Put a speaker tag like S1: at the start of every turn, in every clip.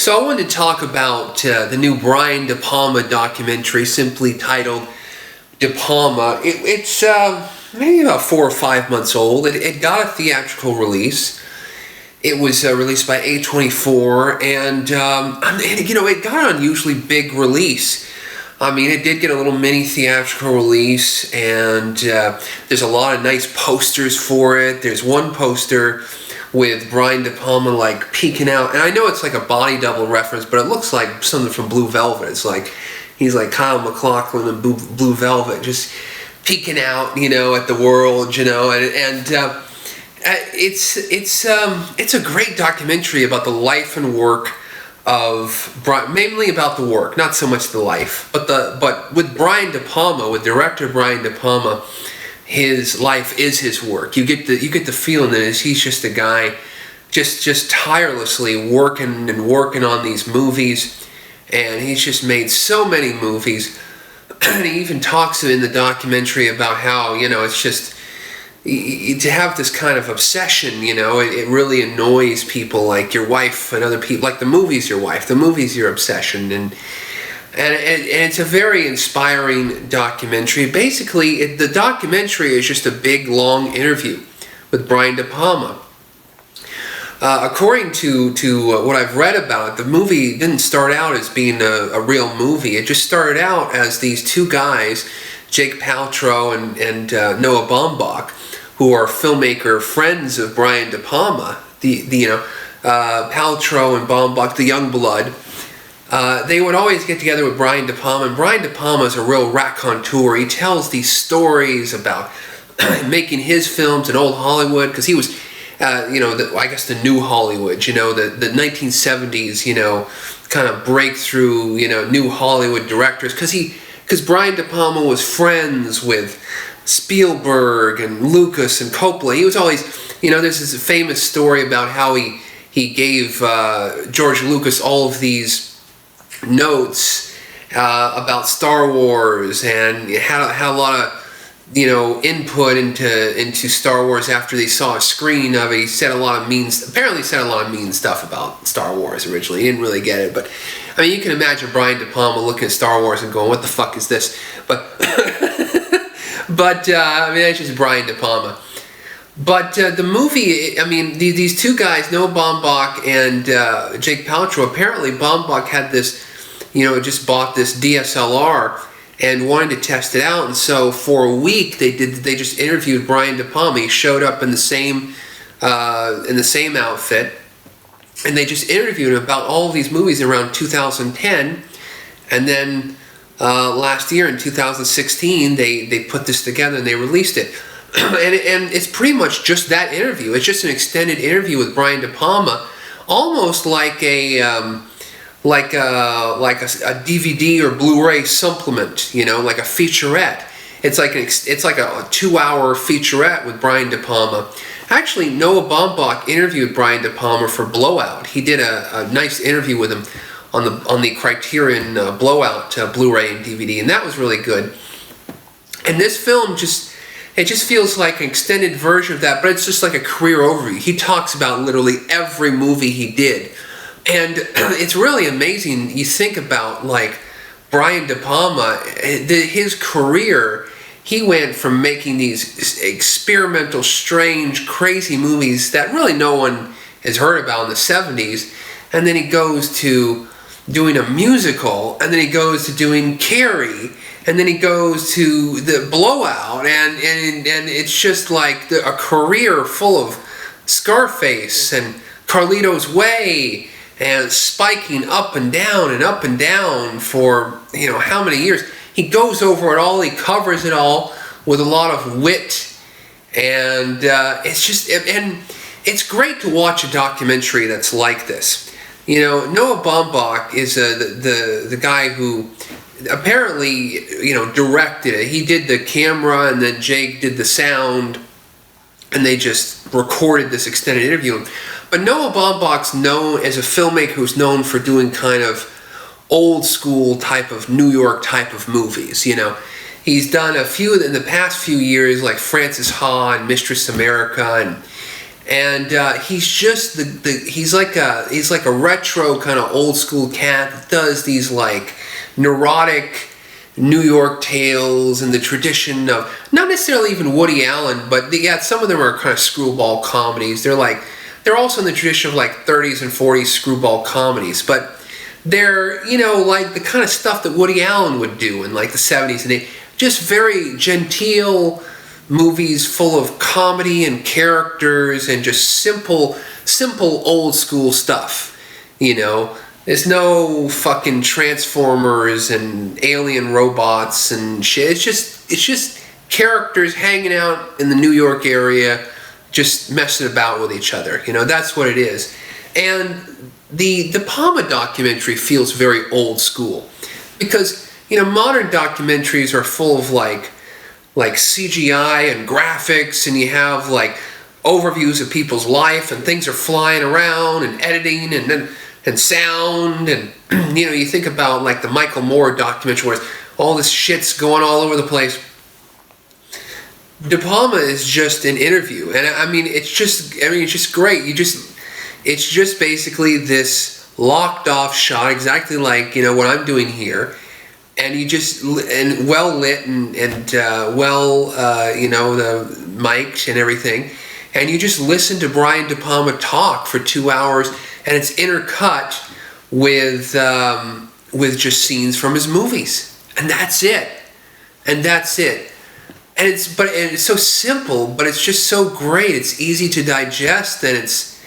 S1: So I wanted to talk about the new Brian De Palma documentary, simply titled De Palma. It's maybe about 4 or 5 months old. It got a theatrical release. It was released by A24, and it got an unusually big release. I mean, it did get a little mini theatrical release, and there's a lot of nice posters for it. There's one poster with Brian De Palma like peeking out, and I know it's like a body double reference, but it looks like something from Blue Velvet. It's like he's like Kyle MacLachlan in Blue Velvet, just peeking out, at the world, and it's a great documentary about the life and work of Brian, mainly about the work, not so much the life, but with Brian De Palma, with director Brian De Palma. His life is his work. You get the feeling that he's just a guy, just tirelessly working on these movies, and he's just made so many movies. And he even talks in the documentary about how it's just to have this kind of obsession. It really annoys people, like your wife and other people. Like the movie's your wife, the movie's your obsession, and it's a very inspiring documentary. Basically, the documentary is just a big, long interview with Brian De Palma. According to what I've read about it, the movie didn't start out as being a real movie. It just started out as these two guys, Jake Paltrow and Noah Baumbach, who are filmmaker friends of Brian De Palma. Paltrow and Baumbach, the young blood. They would always get together with Brian De Palma, and Brian De Palma is a real raconteur. He tells these stories about making his films in old Hollywood, because he was, I guess the new Hollywood, the 1970s, kind of breakthrough, new Hollywood directors, because Brian De Palma was friends with Spielberg and Lucas and Coppola. He was always, there's this famous story about how he gave George Lucas all of these notes about Star Wars, and had a lot of input into Star Wars after they saw a screening of it. He said a lot of mean stuff about Star Wars originally. He didn't really get it, but I mean, you can imagine Brian De Palma looking at Star Wars and going, "What the fuck is this?" But I mean, that's just Brian De Palma. But the movie, I mean, these two guys, Noah Baumbach and Jake Paltrow, apparently Baumbach had this, just bought this DSLR and wanted to test it out, and so for a week they just interviewed Brian De Palma. He showed up in the same outfit, and they just interviewed him about all of these movies around 2010, and then last year in 2016 they put this together and they released it. And it's pretty much just that interview. It's just an extended interview with Brian De Palma, almost like a DVD or Blu-ray supplement, like a featurette. It's like a 2-hour featurette with Brian De Palma. Actually, Noah Baumbach interviewed Brian De Palma for Blowout. He did a nice interview with him on the Criterion Blowout Blu-ray and DVD, and that was really good. And this film it just feels like an extended version of that, but it's just like a career overview. He talks about literally every movie he did. And it's really amazing. You think about, like, Brian De Palma, his career, he went from making these experimental, strange, crazy movies that really no one has heard about in the 70s, and then he goes to doing a musical, and then he goes to doing Carrie, and then he goes to the Blowout, and it's just like a career full of Scarface and Carlito's Way, and spiking up and down for how many years. He goes over it all, he covers it all with a lot of wit, and it's great to watch a documentary that's like this. Noah Baumbach is the guy who apparently directed it. He did the camera, and then Jake did the sound, and they just recorded this extended interview. But Noah Baumbach's known as a filmmaker who's known for doing kind of old school type of New York type of movies. He's done a few in the past few years, like Frances Ha and Mistress America, And he's just he's like a retro kind of old school cat that does these like neurotic New York tales in the tradition of not necessarily even Woody Allen, but some of them are kind of screwball comedies. They're also in the tradition of like 30s and 40s screwball comedies, but they're, like the kind of stuff that Woody Allen would do in like the 70s and 80s. Just very genteel movies full of comedy and characters and just simple old school stuff. There's no fucking Transformers and alien robots and shit. It's just characters hanging out in the New York area, just messing about with each other. That's what it is. And the De Palma documentary feels very old school because, modern documentaries are full of like CGI and graphics, and you have like overviews of people's life, and things are flying around, and editing, and sound, and you think about like the Michael Moore documentary where all this shit's going all over the place. De Palma is just an interview, and it's just great. It's just basically this locked off shot, exactly like what I'm doing here. And and well lit and well, the mics and everything. And you just listen to Brian De Palma talk for 2 hours, and it's intercut with just scenes from his movies. And that's it. And it's so simple, but it's just so great. It's easy to digest, and it's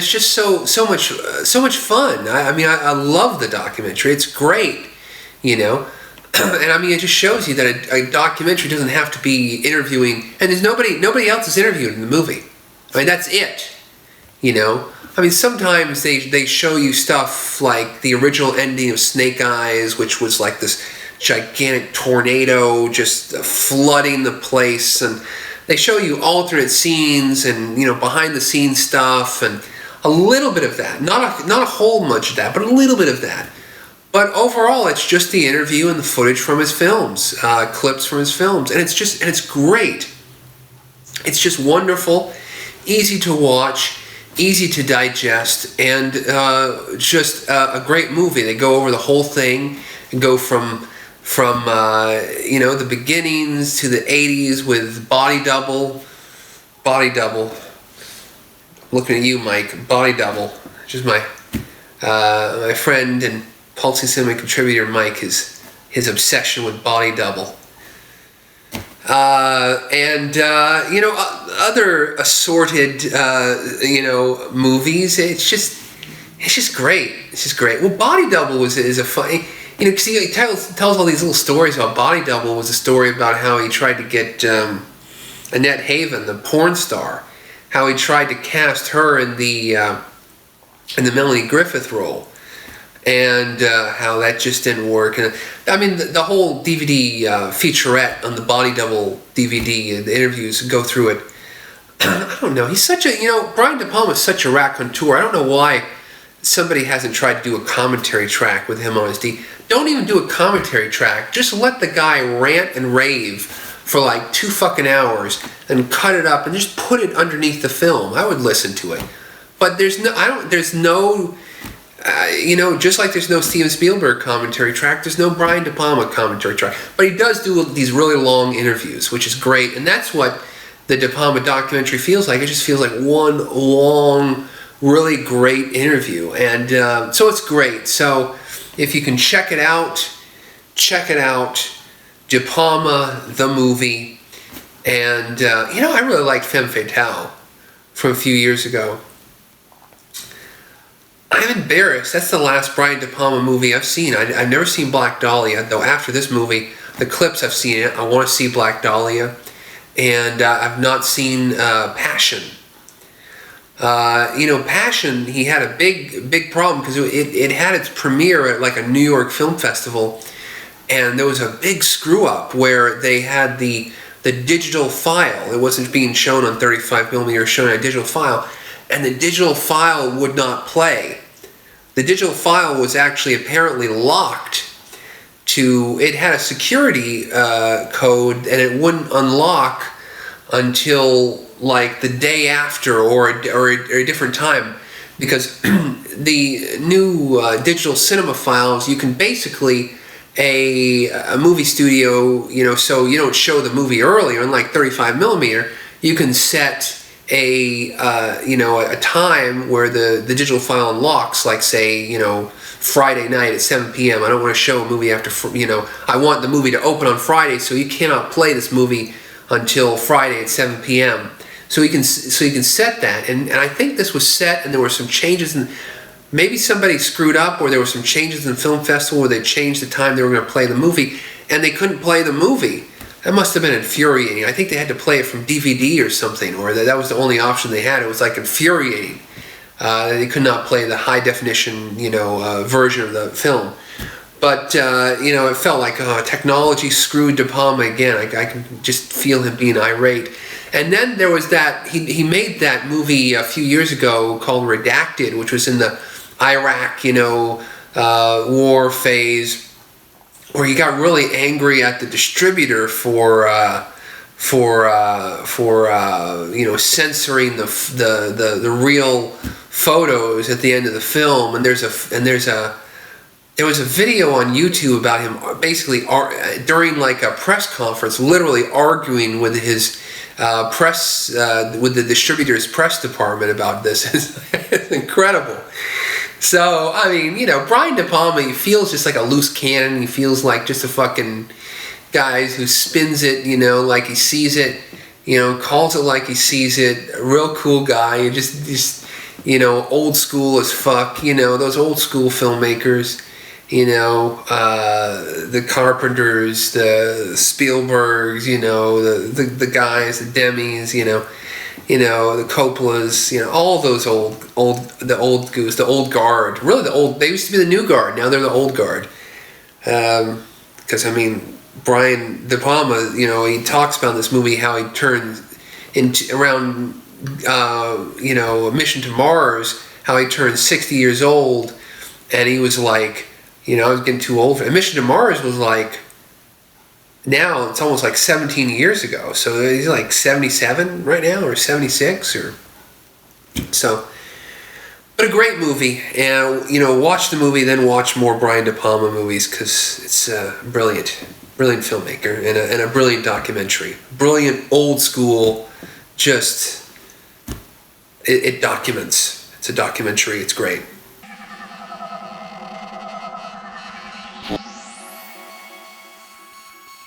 S1: just so much fun. I love the documentary. It's great. And it just shows you that a documentary doesn't have to be interviewing, and there's nobody else is interviewed in the movie. That's it. Sometimes they show you stuff like the original ending of Snake Eyes, which was like this gigantic tornado just flooding the place, and they show you alternate scenes and behind the scenes stuff, and a little bit of that, not a whole bunch of that, but a little bit of that. But overall, it's just the interview and the footage from his films, clips from his films, and it's great. It's just wonderful, easy to watch, easy to digest, and just a great movie. They go over the whole thing and go from the beginnings to the 80s with Body Double. I'm looking at you, Mike. Body Double, which is my friend and Pulsing Cinema contributor Mike, his obsession with Body Double. Other assorted, movies. It's just great. It's just great. Well, Body Double is a funny, because he tells all these little stories about Body Double. Was a story about how he tried to get Annette Haven, the porn star, how he tried to cast her in the Melanie Griffith role. And how that just didn't work. And the whole DVD featurette on the Body Double DVD, the interviews go through it. I don't know. He's such a, Brian De Palma is such a raconteur. I don't know why somebody hasn't tried to do a commentary track with him on his D. Don't even do a commentary track. Just let the guy rant and rave for like 2 fucking hours and cut it up and just put it underneath the film. I would listen to it. But there's no just like there's no Steven Spielberg commentary track, there's no Brian De Palma commentary track. But he does do these really long interviews, which is great. And that's what the De Palma documentary feels like. It just feels like one long, really great interview. And so it's great. So if you can check it out. De Palma, the movie. And, I really liked Femme Fatale from a few years ago. I'm embarrassed. That's the last Brian De Palma movie I've seen. I've never seen Black Dahlia, though after this movie, the clips I've seen it. I want to see Black Dahlia. And I've not seen Passion. Passion, he had a big problem because it had its premiere at like a New York Film Festival. And there was a big screw up where they had the digital file. It wasn't being shown on 35mm, it was shown on a digital file. And the digital file would not play. The digital file was actually apparently locked it had a security code, and it wouldn't unlock until like the day after or a different time, because the new digital cinema files, you can basically a movie studio, so you don't show the movie early. Unlike 35 millimeter, you can set a time where the digital file unlocks, like say Friday night at 7 p.m. I don't want to show a movie after I want the movie to open on Friday, so you cannot play this movie until Friday at 7 p.m. So you can set that, and I think this was set, and there were some changes, and maybe somebody screwed up, or there were some changes in the film festival where they changed the time they were going to play the movie, and they couldn't play the movie. That must have been infuriating. I think they had to play it from DVD or something, or that was the only option they had. It was like infuriating. They could not play the high definition, version of the film. But, it felt like technology screwed De Palma again. I can just feel him being irate. And then there was that, he made that movie a few years ago called Redacted, which was in the Iraq, war phase, where he got really angry at the distributor for censoring the real photos at the end of the film. And there was a video on YouTube about him basically during like a press conference, literally arguing with his with the distributor's press department about this. It's incredible. So, I mean, Brian De Palma, he feels just like a loose cannon. He feels like just a fucking guy who spins it, like he sees it, calls it like he sees it. A real cool guy. Just old school as fuck. Those old school filmmakers. The Carpenters, the Spielbergs, the guys, the Demis, the Coppolas, all those the old goose, the old guard. Really, they used to be the new guard. Now they're the old guard. Because Brian De Palma, he talks about in this movie how he turned around, Mission to Mars, how he turned 60 years old, and he was like, I was getting too old for it. Mission to Mars was like, now it's almost like 17 years ago. So he's like 77 right now, or 76, or so. But a great movie, and watch the movie, then watch more Brian De Palma movies, because it's a brilliant filmmaker and a brilliant documentary, brilliant old school. Just it documents. It's a documentary. It's great.